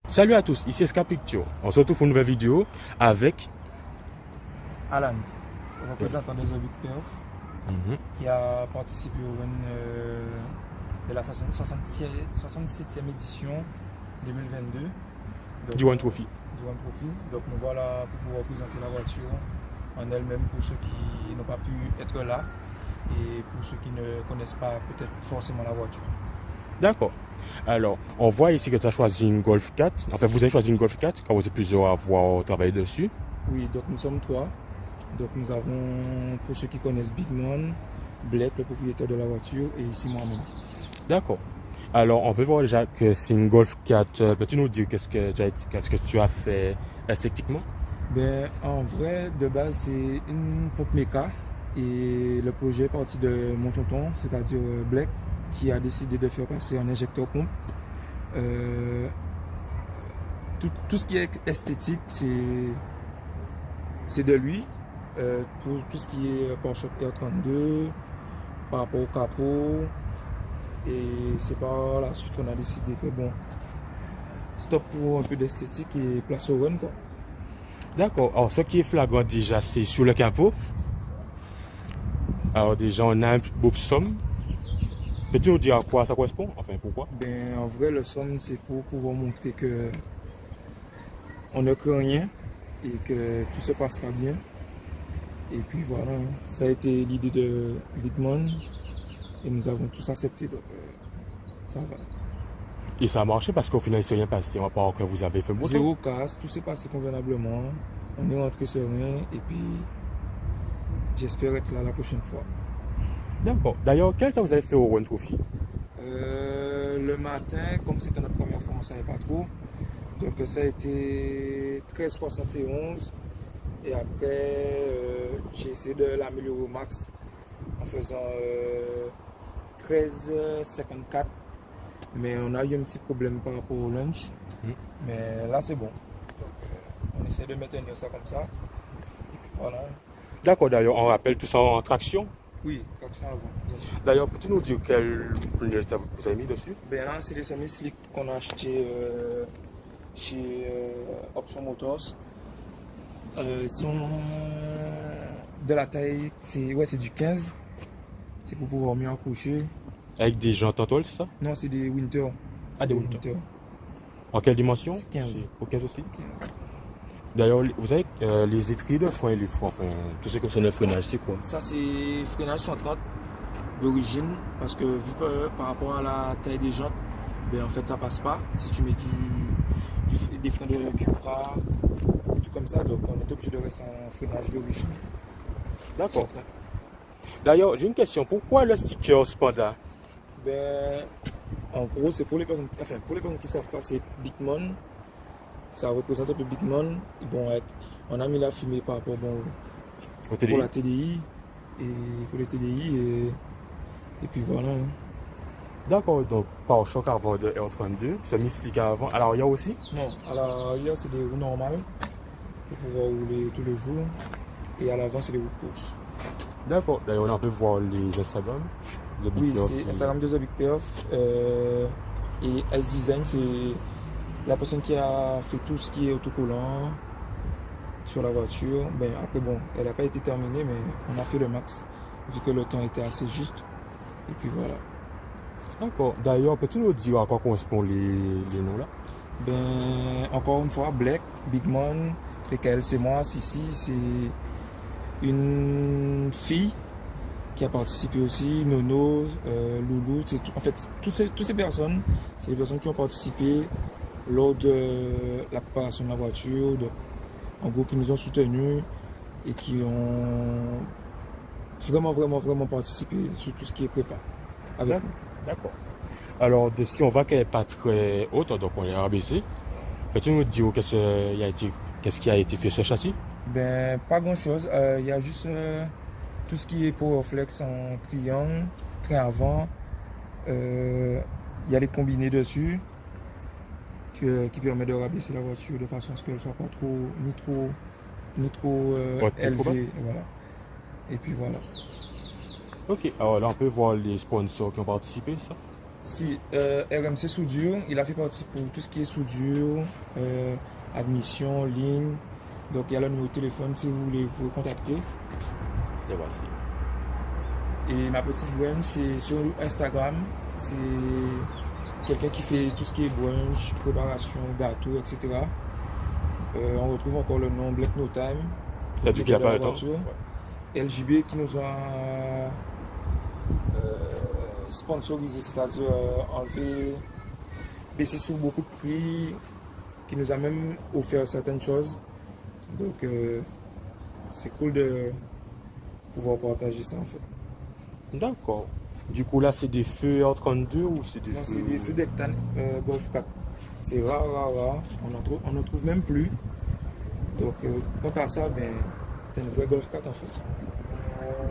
Salut à tous, ici SK Picture. On se retrouve pour une nouvelle vidéo avec Alan, représentant des Orbit Perf, qui a participé au run de la 67e édition 2022 du One Trophy. Donc nous voilà pour pouvoir présenter la voiture en elle-même pour ceux qui n'ont pas pu être là et pour ceux qui ne connaissent pas peut-être forcément la voiture. D'accord. Alors, on voit ici que tu as choisi une Golf 4. Enfin, vous avez choisi une Golf 4 quand vous êtes plusieurs à avoir travaillé dessus. Oui, donc nous sommes trois. Donc nous avons, pour ceux qui connaissent Big Man, Blake, le propriétaire de la voiture, et ici moi-même. D'accord. Alors, on peut voir déjà que c'est une Golf 4. Peux-tu nous dire qu'est-ce que tu as fait esthétiquement? Ben, en vrai, de base, c'est une pompe méca. Et le projet est parti de mon tonton, c'est-à-dire Blake, qui a décidé de faire passer un injecteur pompe. Tout ce qui est esthétique, c'est de lui. Pour tout ce qui est pare-choc R32, par rapport au capot. Et c'est par la suite qu'on a décidé que bon, stop pour un peu d'esthétique et place au run quoi. D'accord. Alors, ce qui est flagrant déjà, c'est sur le capot. Alors, déjà, on a un beau somme. Peux-tu nous dire à quoi ça correspond? Enfin, pourquoi? Ben, en vrai, le somme, c'est pour pouvoir montrer que on ne craint rien et que tout se passera bien. Et puis voilà, ça a été l'idée de Bigman et nous avons tous accepté, donc ça va. Et ça a marché parce qu'au final, il ne s'est rien passé. On va pas que vous avez fait beau temps. Zéro casse, tout s'est passé convenablement. On est rentré serein et puis j'espère être là la prochaine fois. D'accord. D'ailleurs, quel temps vous avez fait au One Trophy? Le matin, comme c'était notre première fois, on ne savait pas trop. Donc ça a été 13,71. Et après, j'ai essayé de l'améliorer au max en faisant 13,54. Mais on a eu un petit problème par rapport au lunch. Mais là, c'est bon. Donc, on essaie de maintenir ça comme ça. Et puis voilà. D'accord, d'ailleurs, on rappelle tout ça en traction. Oui, traction avant, bien sûr. D'ailleurs, peux-tu nous dire quel pneu vous avez mis dessus? Ben là, c'est les semi-slick qu'on a acheté chez Option Motors. Ils sont de la taille, c'est du 15. C'est pour pouvoir mieux accrocher. Avec des jantes en tôle, c'est ça? Non, c'est des Winter. Ah, des Winter. En quelle dimension? 15. Au 15 aussi? 15. D'ailleurs, vous avez les étriers de frein et les freins, enfin, tout ce qui concerne le freinage, c'est quoi? Ça, c'est freinage 130 d'origine. Parce que vu par rapport à la taille des jantes, ben, en fait, ça passe pas. Si tu mets des freins de Cupra, et tout comme ça, donc on est obligé de rester en freinage d'origine. D'accord. D'ailleurs, j'ai une question. Pourquoi le sticker Spanda? Ben, en gros, c'est pour les personnes, pour les personnes qui ne savent pas, c'est Bigman. Ça représente un peu Bigman. Bon, on a mis la fumée par rapport pour la TDI et pour les TDI et puis voilà. D'accord, donc pare-choc avant de R32, semi-slick avant. Alors, il y a aussi? Non, à l'arrière, c'est des roues normales pour pouvoir rouler tous les jours. Et à l'avant, c'est des roues de course. D'accord, d'ailleurs, on peut voir les Instagram. Oui, c'est Instagram de The Big Perf. Et Ice Design, c'est la personne qui a fait tout ce qui est autocollant sur la voiture. Ben, après, bon, elle n'a pas été terminée, mais on a fait le max, vu que le temps était assez juste. Et puis voilà. D'accord. D'ailleurs, peux-tu nous dire à quoi correspondent les noms là? Ben, encore une fois, Black, Bigman, PKL, c'est moi. Sissi, c'est une fille qui a participé aussi, Nono, Loulou, en fait, toutes ces personnes, c'est les personnes qui ont participé lors de la préparation de la voiture, en gros qui nous ont soutenus et qui ont vraiment participé sur tout ce qui est prépa avec nous. D'accord. Alors, dessus, on voit qu'elle n'est pas très haute, donc on est rabaissé. Peux-tu nous dire qu'est-ce qui a été fait sur ce châssis? Ben, pas grand-chose. Il y a juste tout ce qui est Powerflex en triangle, train avant. Il y a les combinés dessus qui permet de rabaisser la voiture de façon à ce qu'elle ne soit pas ni trop élevée. Voilà. Et puis voilà. Ok, alors là on peut voir les sponsors qui ont participé, ça. Si RMC Soudure, il a fait partie pour tout ce qui est soudure, admission, ligne. Donc il y a le numéro de téléphone si vous voulez vous contacter. Et voici. Et ma petite brunch, c'est sur Instagram. C'est quelqu'un qui fait tout ce qui est brunch, préparation, gâteau, etc. On retrouve encore le nom Black No Time. Ça dit qu'il n'a pas le temps. LJB qui nous a sponsorisé, c'est-à-dire enlevé, baissé sur beaucoup de prix, qui nous a même offert certaines choses. Donc c'est cool de pouvoir partager ça en fait. D'accord. Du coup là c'est des feux en 32 ou c'est des Non, feux... c'est des feux d'hectane Golf 4. C'est rare. On n'en trouve même plus. Donc quant à ça, ben, c'est une vraie Golf 4 en fait.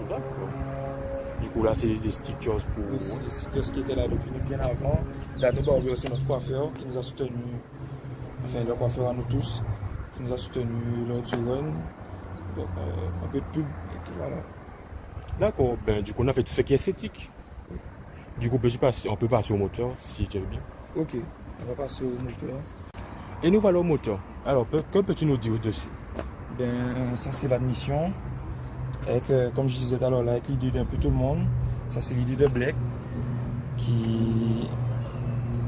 D'accord. Du coup là c'est des stickers pour... Oui, c'est des stickers qui étaient là depuis bien avant. Dano Barber, c'est notre coiffeur qui nous a soutenu, enfin le coiffeur à nous tous, qui nous a soutenu lors du run. Donc un peu de pub et puis voilà. D'accord, ben du coup on a fait tout ce qui est esthétique. Du coup on peut passer au moteur si tu veux bien. Ok, on va passer au moteur. Et nous voilà au moteur. Alors que peux-tu nous dire dessus? Ben ça c'est l'admission. Avec, comme je disais tout à l'heure, avec l'idée d'un peu tout le monde. Ça c'est l'idée de Black qui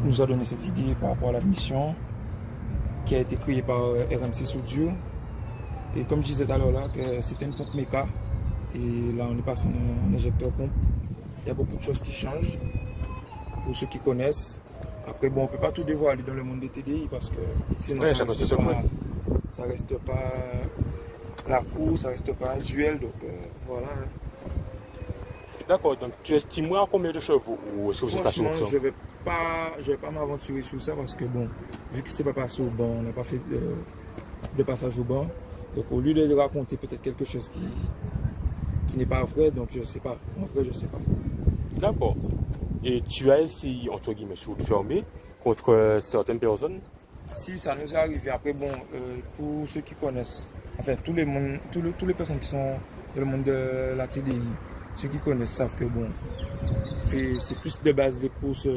nous a donné cette idée par rapport à l'admission qui a été créée par RMC Soudure. Et comme je disais tout à l'heure là, que c'était une pompe méca. Et là on est passé en injecteur pompe. Il y a beaucoup de choses qui changent pour ceux qui connaissent. Après bon, on ne peut pas tout dévoiler dans le monde des TDI parce que sinon ouais, ça reste pas la course, ça reste pas un duel. Donc voilà. D'accord, donc tu estimes à combien de chevaux ou est-ce que vous êtes passé au je vais pas m'aventurer sur ça parce que bon, vu que c'est pas passé au banc, on n'a pas fait de passage au banc. Donc au lieu de raconter peut-être quelque chose qui n'est pas vrai, donc je sais pas. En vrai, je sais pas. D'accord. Et tu as essayé, entre guillemets, sous de fermer contre certaines personnes? Si ça nous est arrivé, après bon, pour ceux qui connaissent, enfin tous les personnes qui sont dans le monde de la TDI, ceux qui connaissent savent que bon, c'est plus de base des courses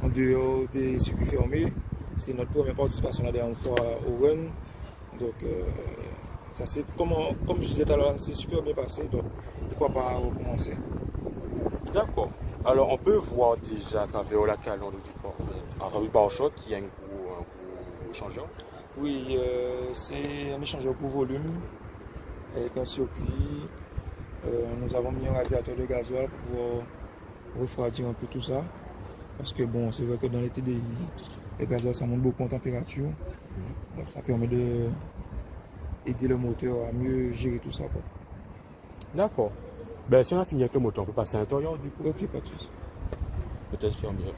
en dehors des circuits fermés. C'est notre première participation la dernière fois au run. Donc ça c'est comme je disais tout à l'heure, c'est super bien passé, donc pourquoi pas recommencer. D'accord. Alors on peut voir déjà à travers la calandre du port, à travers le pare-choc, qu'il y a un gros échangeur. Oui, c'est un échangeur pour volume avec un circuit. Nous avons mis un radiateur de gasoil pour refroidir un peu tout ça. Parce que bon, c'est vrai que dans les TDI, le gasoil ça monte beaucoup en température. Donc ça permet d'aider le moteur à mieux gérer tout ça. D'accord. Ben si on a fini avec le moteur, on peut passer à l'intérieur du coup. Ok, pas de soucis. Peut-être fermer.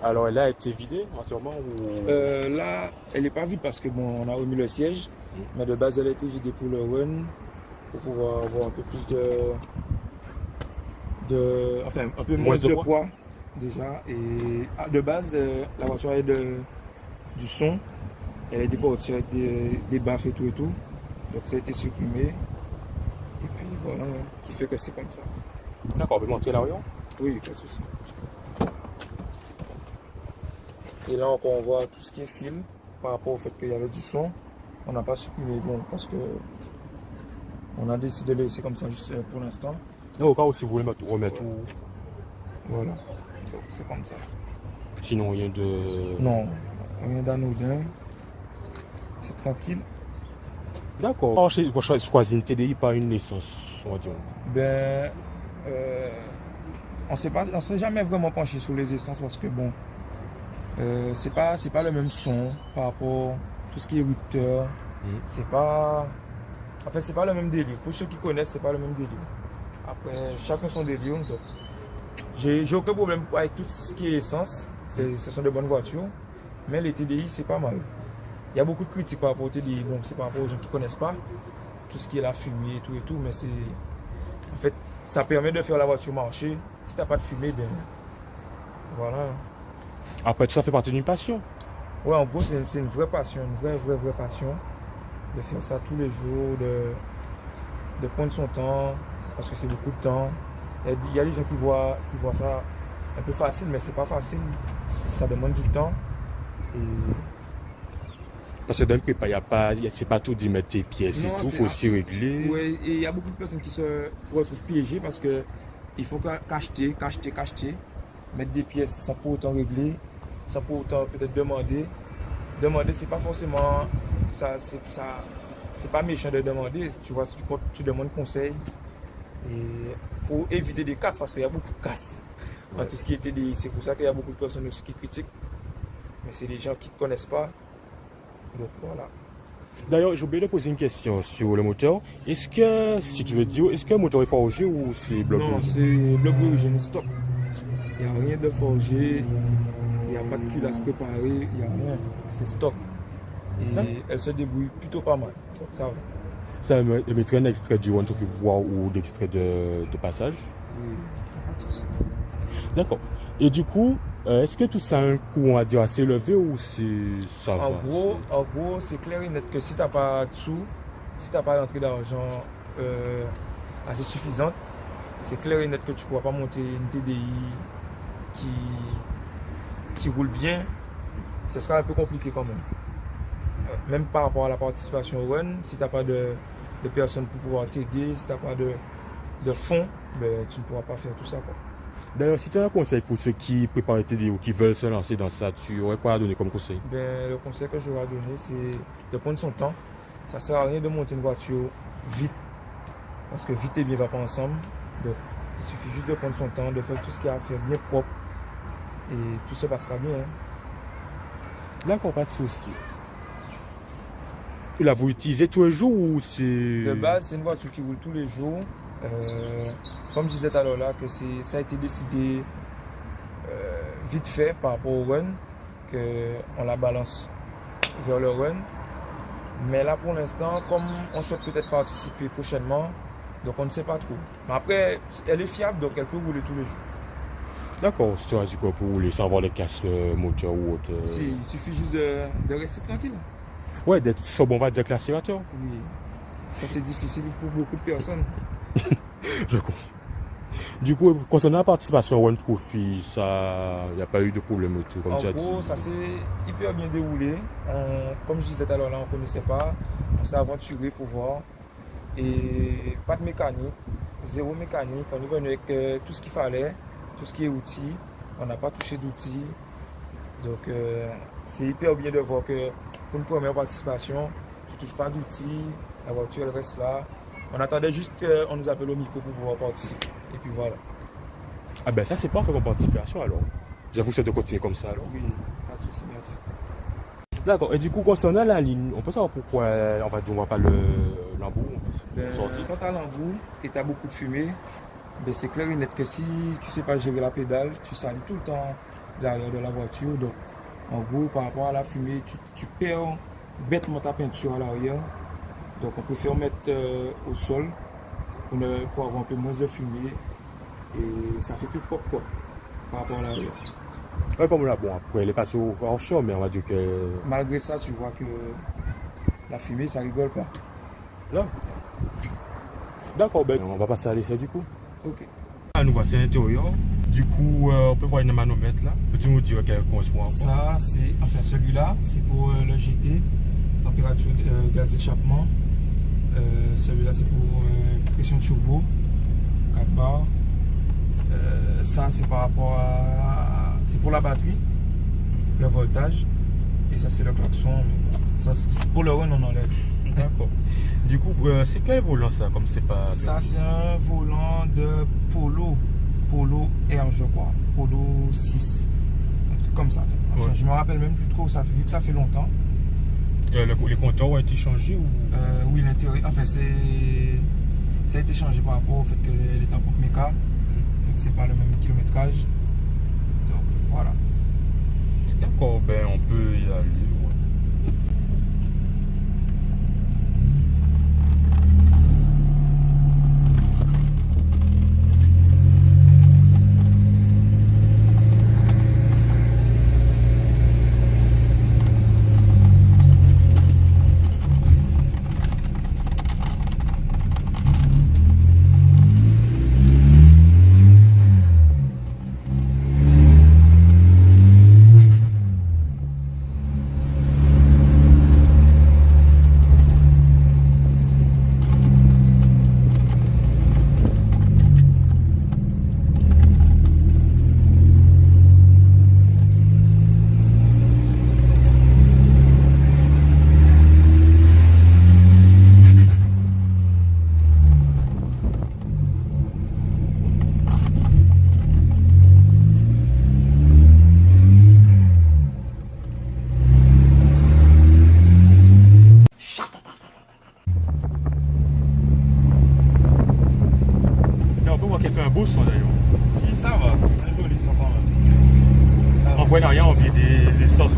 Alors elle a été vidée entièrement ou... Là, elle n'est pas vide parce que bon, on a remis le siège, mais de base elle a été vidée pour le run, pour pouvoir avoir un peu plus enfin un peu moins de poids déjà. Et de base, la voiture a du son, elle est déportée avec des baffes et tout. Donc ça a été supprimé. Et puis voilà, qui fait que c'est comme ça. D'accord, on peut montrer l'arrière? Oui, pas de souci. Et là encore on voit tout ce qui est fil par rapport au fait qu'il y avait du son. On n'a pas supprimé bon parce que on a décidé de laisser comme ça juste pour l'instant. Au cas où si vous voulez remettre tout. Voilà. Donc c'est comme ça. Sinon rien de... Non, rien d'anodin. C'est tranquille. D'accord. Je choisis une TDI, pas une licence, on va dire. Ben on s'est jamais vraiment penché sur les essences parce que bon, c'est pas le même son par rapport à tout ce qui est rupteur. C'est pas, en fait c'est pas le même délire. Pour ceux qui connaissent, c'est pas le même délire. Après chacun son délire. Donc j'ai aucun problème avec tout ce qui est essence. Ce sont de bonnes voitures, mais les TDI c'est pas mal. Il y a beaucoup de critiques par rapport aux TDI. Bon, c'est par rapport aux gens qui connaissent pas tout ce qui est la fumée et tout, mais c'est, en fait, ça permet de faire la voiture marcher. Si t'as pas de fumée, ben voilà. Après tout ça fait partie d'une passion. Ouais, en gros, c'est une vraie passion, une vraie passion de faire ça tous les jours, de prendre son temps, parce que c'est beaucoup de temps. Il y a des gens qui voient ça un peu facile, mais c'est pas facile. Ça demande du temps. Et Parce que dans le prépa, c'est pas tout d'y mettre tes pièces et non, tout, il faut aussi régler. ouais, et il y a beaucoup de personnes qui se retrouvent piégées parce que il faut qu'acheter, mettre des pièces sans pour autant régler, sans pour autant peut-être demander. Demander, c'est pas forcément c'est pas méchant de demander, tu vois, tu demandes conseil et pour éviter des casses parce qu'il y a beaucoup de casses. Ouais. Tout ce qui était c'est pour ça qu'il y a beaucoup de personnes aussi qui critiquent, mais c'est des gens qui ne connaissent pas. Donc voilà. D'ailleurs, j'ai oublié de poser une question sur le moteur. Est-ce que, si tu veux dire, est-ce que le moteur est forgé ou c'est bloc Non, d'origine? c'est bloc d'origine stock. Il n'y a rien de forgé, il n'y a pas de culasse préparée, il n'y a rien. C'est stock. Et elle se débrouille plutôt pas mal. Donc ça va. Ça mettrait un extrait du One to voir ou d'extrait de passage? Oui, pas de souci. D'accord. Et du coup, est-ce que tout ça a un coût, on va dire, assez élevé ou ça va? En gros, c'est clair et net que si tu n'as pas de sous, si tu n'as pas d'entrée d'argent assez suffisante, c'est clair et net que tu ne pourras pas monter une TDI qui roule bien. Ce sera un peu compliqué quand même. Même par rapport à la participation au run, si tu n'as pas de personnes pour pouvoir t'aider, si tu n'as pas de fonds, ben, tu ne pourras pas faire tout ça, quoi. D'ailleurs, si tu as un conseil pour ceux qui préparent TD ou qui veulent se lancer dans ça, tu aurais quoi à donner comme conseil? Ben, le conseil que j'aurais à donner, c'est de prendre son temps. Ça ne sert à rien de monter une voiture vite, parce que vite et bien ne va pas ensemble. Donc, il suffit juste de prendre son temps, de faire tout ce qu'il y a à faire bien propre, et tout se passera bien. Hein. D'accord, pas de souci. Et là, vous utilisez tous les jours ou c'est... De base, c'est une voiture qui roule tous les jours. Comme je disais tout à l'heure là, que ça a été décidé vite fait par rapport au run, qu'on la balance vers le run. Mais là pour l'instant, comme on souhaite peut-être participer prochainement, donc on ne sait pas trop. Mais après, elle est fiable, donc elle peut rouler tous les jours. D'accord, c'est un du coup pour rouler sans avoir de casse moteur ou autre. Il suffit juste de rester tranquille. Ouais, d'être sobre, on va dire, l'accélérateur. Oui, ça c'est difficile pour beaucoup de personnes. Je comprends. Du coup, concernant la participation au One Trophy, il n'y a pas eu de problème autour, comme tu as dit. En gros, ça s'est hyper bien déroulé. Comme je disais tout à l'heure, là, on ne connaissait pas. On s'est aventuré pour voir. Et pas de mécanique, zéro mécanique. On est venu avec tout ce qu'il fallait, tout ce qui est outils. On n'a pas touché d'outils. Donc, c'est hyper bien de voir que pour une première participation, tu ne touches pas d'outils. La voiture, elle reste là. On attendait juste qu'on nous appelle au micro pour pouvoir participer. Et puis voilà. Ah ben ça, c'est parfait comme participation alors. J'avoue, c'est de continuer comme ça alors. Oui, pas de souci, merci. D'accord. Et du coup, concernant la ligne, on peut savoir pourquoi on va voit pas l'embout sorti. Quand tu as l'embout et tu as beaucoup de fumée, ben c'est clair et net que si tu ne sais pas gérer la pédale, tu salis tout le temps l'arrière de la voiture. Donc, en gros, par rapport à la fumée, tu perds bêtement ta peinture à l'arrière. Donc, on préfère mettre au sol pour avoir un peu moins de fumée et ça fait plus propre quoi, par rapport à l'arrière. Ouais, comme là, bon, après, elle est passée au offshore, mais on va dire que... Malgré ça, tu vois que la fumée, ça rigole pas. Là. D'accord, ben on va passer à l'essai du coup. Ok. Ah, nous voici à l'intérieur. Du coup, on peut voir une manomètre là. Peux-tu nous dire quel correspond encore? Ça, c'est, enfin celui-là, c'est pour le GT, température de gaz d'échappement. Celui-là, c'est pour pression turbo, 4 bars. Ça, c'est par rapport à... C'est pour la batterie, le voltage. Et ça, c'est le klaxon. Ça, pour le run, on enlève. D'accord. Du coup, c'est quel volant ça, comme c'est pas... Ça, c'est un volant de Polo R, je crois. Polo 6. Un truc comme ça. Enfin, ouais. Je me rappelle même plus trop, vu que ça fait longtemps. Les compteurs ont été changés ou... Oui, l'intérieur. Enfin, ça a été changé par rapport au fait qu'elle est en pompe méca. Donc, c'est pas le même kilométrage. Donc, voilà. D'accord, ben on peut y aller. Ouais. pas qu'elle fait un beau son d'ailleurs. Si, ça va, c'est un joli son quand même. Ça va. On voit derrière, on vit des distances.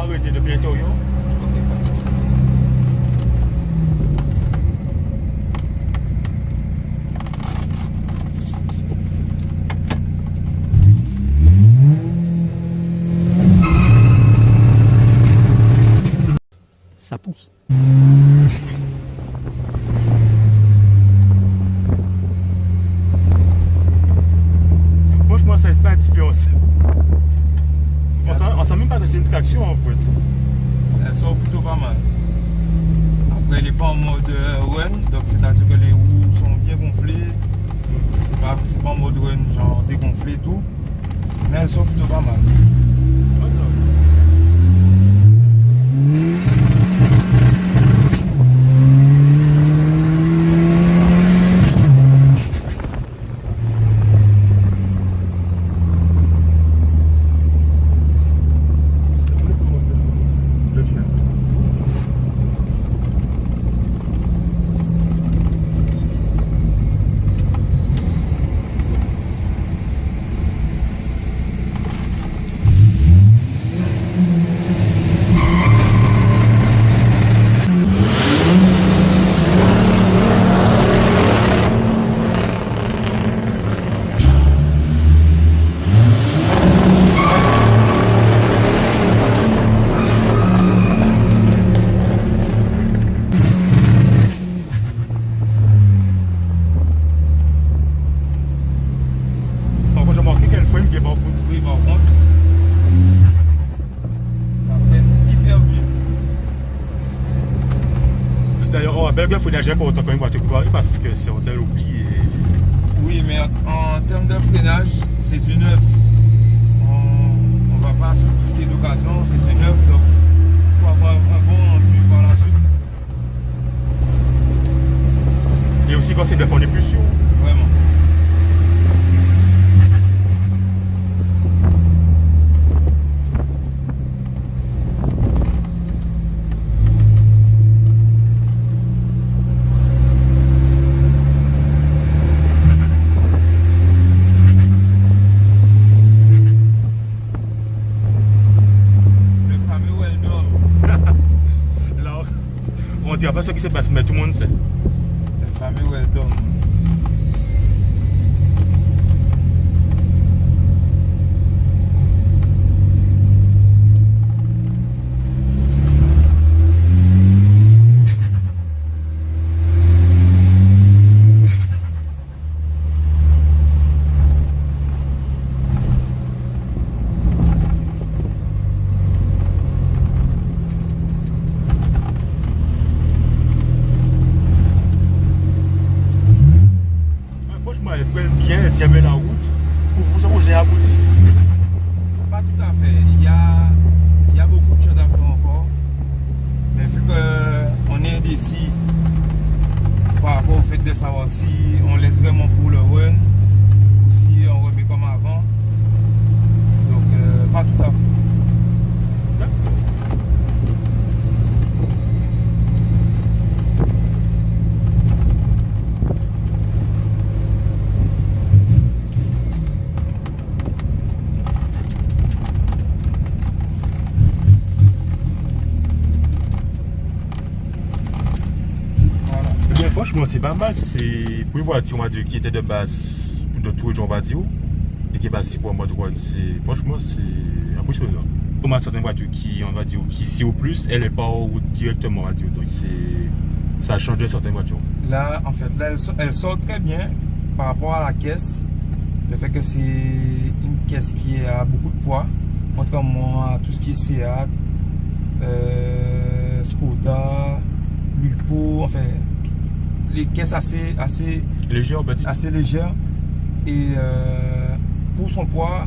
arrêter de bientôt, yo. Ok, pas de souci. Ça pousse. Franchement, ça n'est pas la différence. On sent même pas que c'est une traction en fait. Elle sort plutôt pas mal. Après, elle n'est pas en mode run, donc c'est-à-dire que les roues sont bien gonflées. C'est pas en mode run, genre dégonflé et tout. Mais elle sort plutôt pas mal. Ok, par contre. Oui, par contre, ça freine hyper bien. D'ailleurs, on rappelle qu'il faut nager pour autant quand une voiture préparée parce que c'est un tel oubli. Oui, mais en termes de freinage, c'est du neuf. On va pas sur tout ce qui est d'occasion, c'est du neuf. Donc, pour avoir un bon rendu par la suite. Et aussi quand c'est de fond d'impulsion. Vraiment. On ne dira pas ce qui se passe, mais tout le monde sait. Le fameux well done. Franchement, elle freine bien, elle tient bien la route. Pour vous, ça, j'ai abouti. Pas tout à fait. Il y a beaucoup de choses à faire encore. Mais vu qu'on est indécis par rapport au fait de savoir si on laisse vraiment pour le run ou si on remet comme avant. Donc, pas tout à fait. Bien, franchement, c'est pas mal. C'est pour une voiture, on va dire, qui était de base de tout le on va dire, et qui est passée pour un mode road. Franchement, c'est impressionnant. Comment certaines voitures qui, on va dire, qui ici au plus, elle n'est pas en route directement, on va dire. Donc, ça change de certaines voitures. Là, en fait, là, elle sort très bien par rapport à la caisse. Le fait que c'est une caisse qui a beaucoup de poids, contrairement à tout ce qui est Seat, Skoda, Lupo, enfin, les caisses assez Légère, petite. assez légères. Et pour son poids,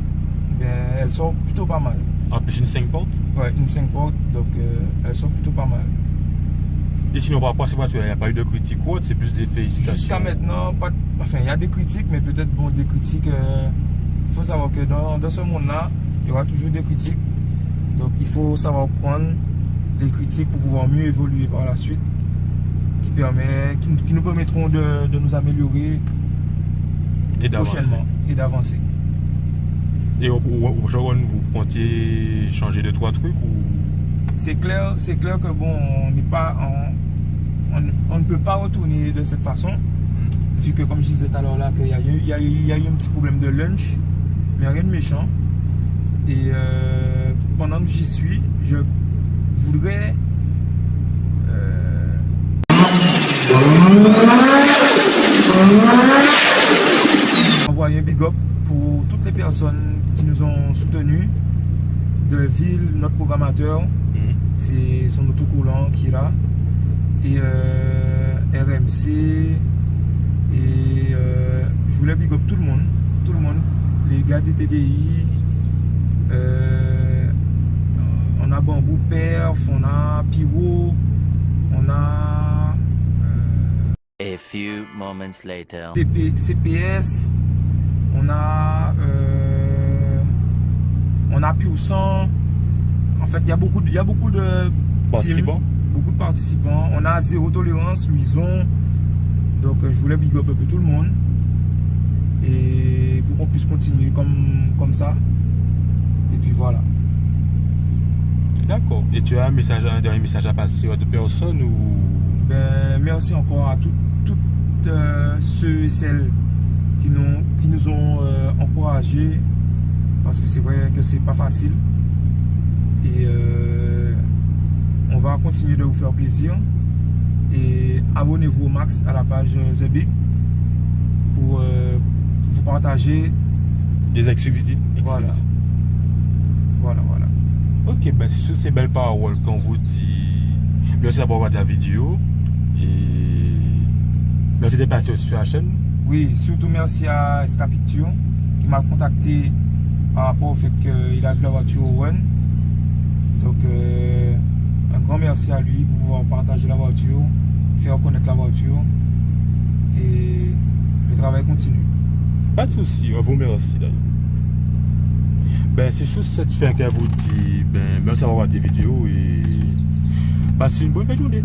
ben, elle sort plutôt pas mal. En plus, une 5 portes. Ouais, une 5 portes, donc elle sort plutôt pas mal. Et sinon, par rapport à ces voitures, il n'y a pas eu de critiques ou autre, c'est plus des félicitations. Jusqu'à maintenant, enfin, il y a des critiques, mais peut-être bon, des critiques. Il faut savoir que dans ce monde-là, il y aura toujours des critiques. Donc, il faut savoir prendre les critiques pour pouvoir mieux évoluer par la suite, qui nous permettront de nous améliorer prochainement et d'avancer. Et au prochain, vous comptiez changer 2-3 trucs ou... C'est clair que bon, on ne peut pas retourner de cette façon, vu que comme je disais tout à l'heure là, qu'il y a eu un petit problème de lunch, mais rien de méchant. Et pendant que j'y suis, je voudrais envoyer un big up pour toutes les personnes qui nous ont soutenus, de Ville, notre programmateur, c'est son autocollant qui est là, et RMC, et je voulais big up tout le monde, les gars des TDI, on a Bambou Perf, on a Pyro, on a A few moments later. CPS, on a Pioussan. En fait, il y a beaucoup de participants. Beaucoup de participants. On a Zéro Tolérance, Louison. Donc, je voulais big up un peu tout le monde. Et pour qu'on puisse continuer comme ça. Et puis voilà. D'accord. Et tu as un dernier message à passer à deux personnes ou... Ben, merci encore à toutes ceux et celles qui nous ont encouragés, parce que c'est vrai que c'est pas facile. Et on va continuer de vous faire plaisir. Et abonnez-vous au max à la page The Big pour vous partager Des exclusivités. Voilà. Voilà. Ok, ben sur ces belles paroles qu'on vous dit, merci d'avoir regardé la vidéo et merci d'être passé aussi sur la chaîne. Oui, surtout merci à SK Picture qui m'a contacté par rapport au fait qu'il a vu la voiture au Run. Donc, un grand merci à lui pour pouvoir partager la voiture, faire connaître la voiture et le travail continue. Pas de souci, on vous remercie d'ailleurs. Ben, c'est sur cette fin qu'elle vous dit, ben, merci d'avoir regardé la vidéo et passez une bonne fin de journée.